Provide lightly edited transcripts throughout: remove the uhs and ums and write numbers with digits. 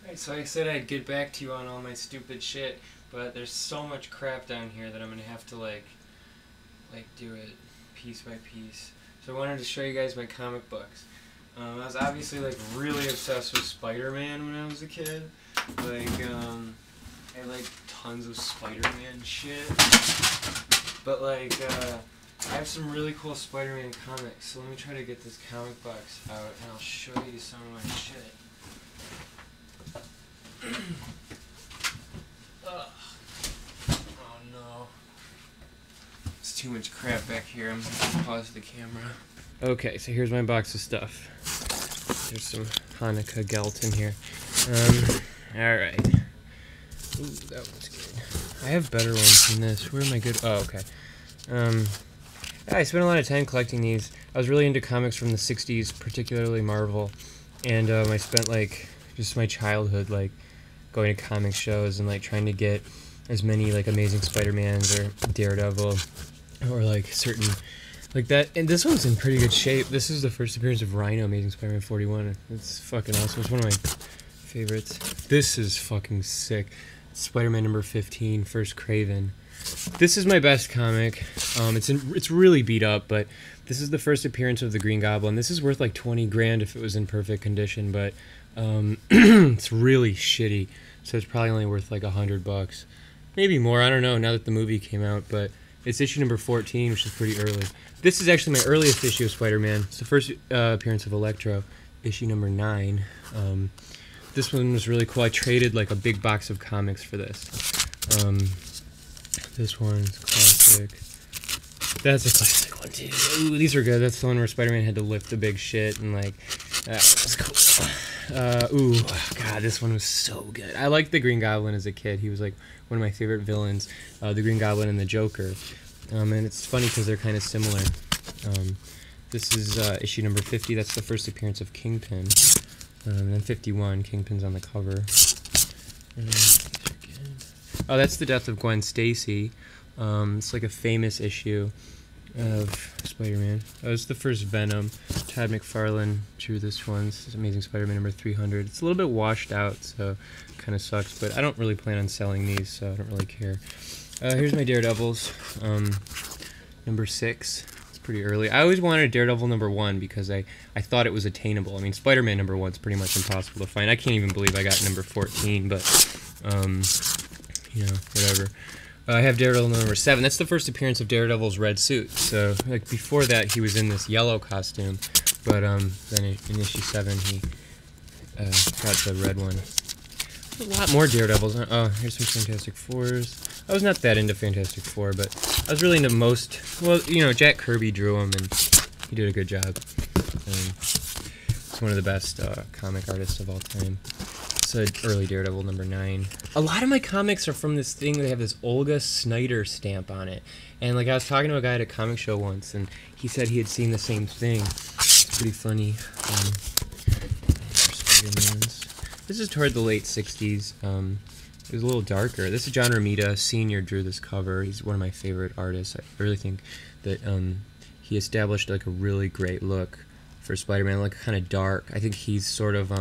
Alright, so I said I'd get back to you on all my stupid shit, but there's so much crap down here that I'm gonna have to like do it piece by piece. So I wanted to show you guys my comic books. I was obviously like really obsessed with Spider-Man when I was a kid. Like I had like tons of Spider-Man shit. But like I have some really cool Spider-Man comics, so let me try to get this comic box out and I'll show you some of my shit. Ugh. Oh no. It's too much crap back here. I'm gonna pause the camera. Okay, so here's my box of stuff. There's some Hanukkah gelt in here. Alright. Ooh, that one's good. I have better ones than this. Where am I good? Oh, okay. I spent a lot of time collecting these. I was really into comics from the 60s, particularly Marvel. And I spent like just my childhood like going to comic shows and like trying to get as many like Amazing Spider-Mans or Daredevil or like certain like that. And this one's in pretty good shape. This is the first appearance of Rhino, Amazing Spider-Man 41. It's fucking awesome. It's one of my favorites. This is fucking sick. Spider-Man number 15, First Craven. This is my best comic. It's really beat up, but this is the first appearance of the Green Goblin. This is worth like 20 grand if it was in perfect condition, but it's really shitty, so it's probably only worth like $100, maybe more. I don't know. Now that the movie came out, but it's issue number 14, which is pretty early. This is actually my earliest issue of Spider-Man. It's the first appearance of Electro, issue number 9. This one was really cool. I traded like a big box of comics for this. This one's classic. That's a classic one too. Ooh, these are good. That's the one where Spider-Man had to lift the big shit and like that was cool. Ooh, God, this one was so good. I liked the Green Goblin as a kid. He was like one of my favorite villains. The Green Goblin and the Joker. And it's funny because they're kind of similar. This is issue number 50. That's the first appearance of Kingpin. And then 51, Kingpin's on the cover. Oh, that's the death of Gwen Stacy. It's like a famous issue of Spider-Man. Oh, it's the first Venom. Todd McFarlane drew this one. This is Amazing Spider-Man number 300. It's a little bit washed out, so kind of sucks, but I don't really plan on selling these, so I don't really care. Here's my Daredevils. Number 6. It's pretty early. I always wanted Daredevil number 1 because I thought it was attainable. I mean, Spider-Man number 1 is pretty much impossible to find. I can't even believe I got number 14, but you know, whatever. I have Daredevil number 7. That's the first appearance of Daredevil's red suit. So, like, before that, he was in this yellow costume. But, then in issue 7, he got the red one. A lot more Daredevils. Oh, here's some Fantastic Fours. I was not that into Fantastic Four, but I was really into most... Well, you know, Jack Kirby drew them, and he did a good job. He's one of the best comic artists of all time. So early Daredevil number 9. A lot of my comics are from this thing. They have this Olga Snyder stamp on it. And like I was talking to a guy at a comic show once, and he said he had seen the same thing. It's pretty funny. Spider-Mans. This is toward the late 60s. It was a little darker. This is John Romita Sr. drew this cover. He's one of my favorite artists. I really think that he established like a really great look for Spider-Man, like kind of dark. I think he's sort of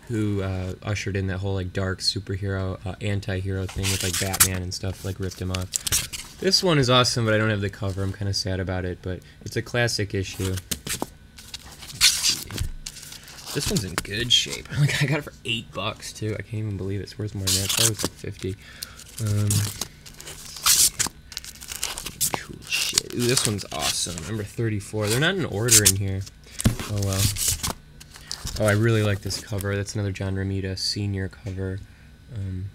who ushered in that whole like dark superhero anti-hero thing with like Batman and stuff, like ripped him off. This one is awesome, but I don't have the cover. I'm kind of sad about it, but it's a classic issue. This one's in good shape. Like I got it for $8 too. I can't even believe it. It's worth more than that. That was like 50. Cool shit. Ooh, this one's awesome. Number 34. They're not in order in here. Oh well. Oh, I really like this cover. That's another John Romita Sr. cover.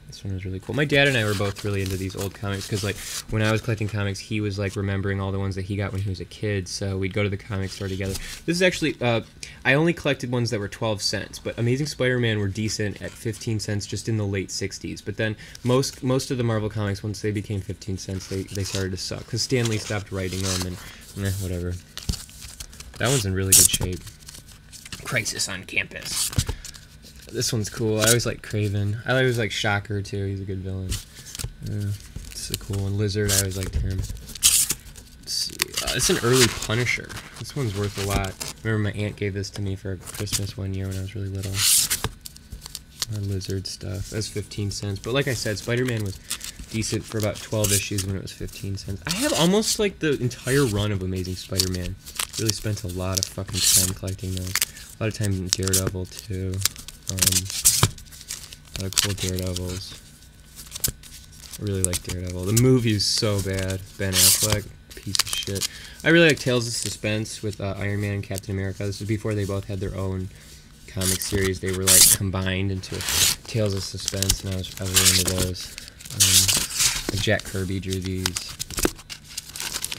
This one was really cool. My dad and I were both really into these old comics because, like, when I was collecting comics, he was, like, remembering all the ones that he got when he was a kid, so we'd go to the comic store together. This is actually, I only collected ones that were 12 cents, but Amazing Spider-Man were decent at 15 cents just in the late 60s. But then most of the Marvel comics, once they became 15 cents, they started to suck because Stan Lee stopped writing them and whatever. That one's in really good shape. Crisis on Campus. This one's cool. I always like Craven. I always like Shocker too. He's a good villain. It's a cool one. Lizard. I always liked him. Let's see. It's an early Punisher. This one's worth a lot. I remember my aunt gave this to me for Christmas one year when I was really little. More lizard stuff. That's 15 cents. But like I said, Spider-Man was decent for about 12 issues when it was 15 cents. I have almost like the entire run of Amazing Spider-Man. Really spent a lot of fucking time collecting those. A lot of time in Daredevil too. A lot of cool Daredevils. I really like Daredevil. The movie is so bad. Ben Affleck, piece of shit. I really like Tales of Suspense with Iron Man and Captain America. This was before they both had their own comic series. They were like combined into Tales of Suspense, and I was really into those. Jack Kirby drew these.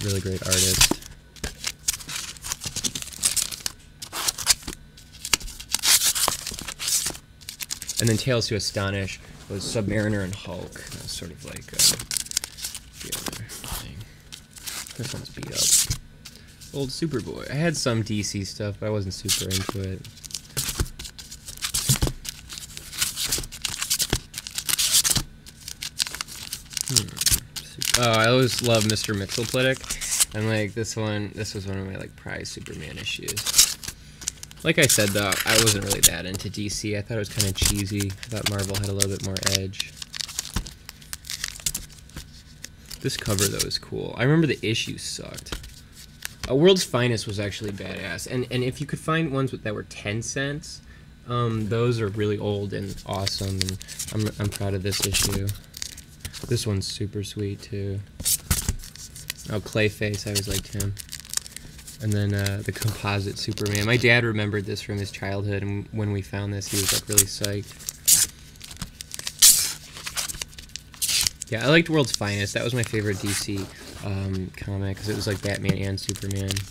Really great artist. And then Tales to Astonish was Submariner and Hulk. That was sort of like the other thing. This one's beat up. Old Superboy. I had some DC stuff, but I wasn't super into it. Oh, I always love Mr. Mxyzptlk, and like this was one of my like prized Superman issues. Like I said though, I wasn't really that into DC. I thought it was kind of cheesy. I thought Marvel had a little bit more edge. This cover though is cool. I remember the issue sucked. World's Finest was actually badass, and if you could find ones that were 10 cents, those are really old and awesome, and I'm proud of this issue. This one's super sweet too. Oh, Clayface, I always liked him. And then the composite Superman. My dad remembered this from his childhood, and when we found this, he was like really psyched. Yeah, I liked World's Finest. That was my favorite DC comic, because it was like Batman and Superman. Nice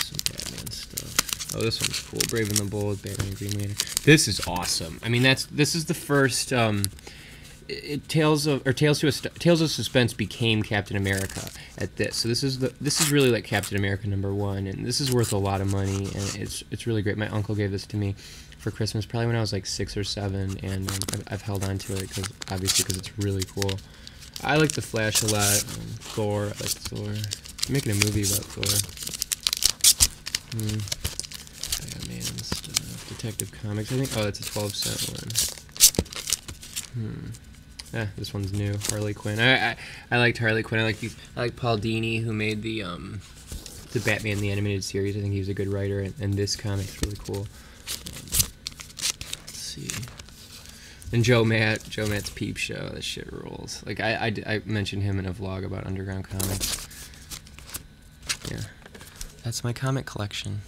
some Batman stuff. Oh, this one's cool. Brave and the Bold, Batman and Green Lantern. This is awesome. I mean, this is the first. Tales of Suspense became Captain America at this. So this is really like Captain America #1, and this is worth a lot of money, and it's really great. My uncle gave this to me for Christmas, probably when I was like 6 or 7, and I've held on to it because it's really cool. I like the Flash a lot. Thor, I like Thor. I'm making a movie about Thor. Batman stuff. Detective Comics. I think. Oh, that's a 12-cent one. This one's new. Harley Quinn. I liked Harley Quinn. I like Paul Dini, who made the Batman the Animated Series. I think he was a good writer, and this comic's really cool. Let's see. And Joe Matt's Peep Show. That shit rules. Like I mentioned him in a vlog about Underground Comics. Yeah, that's my comic collection.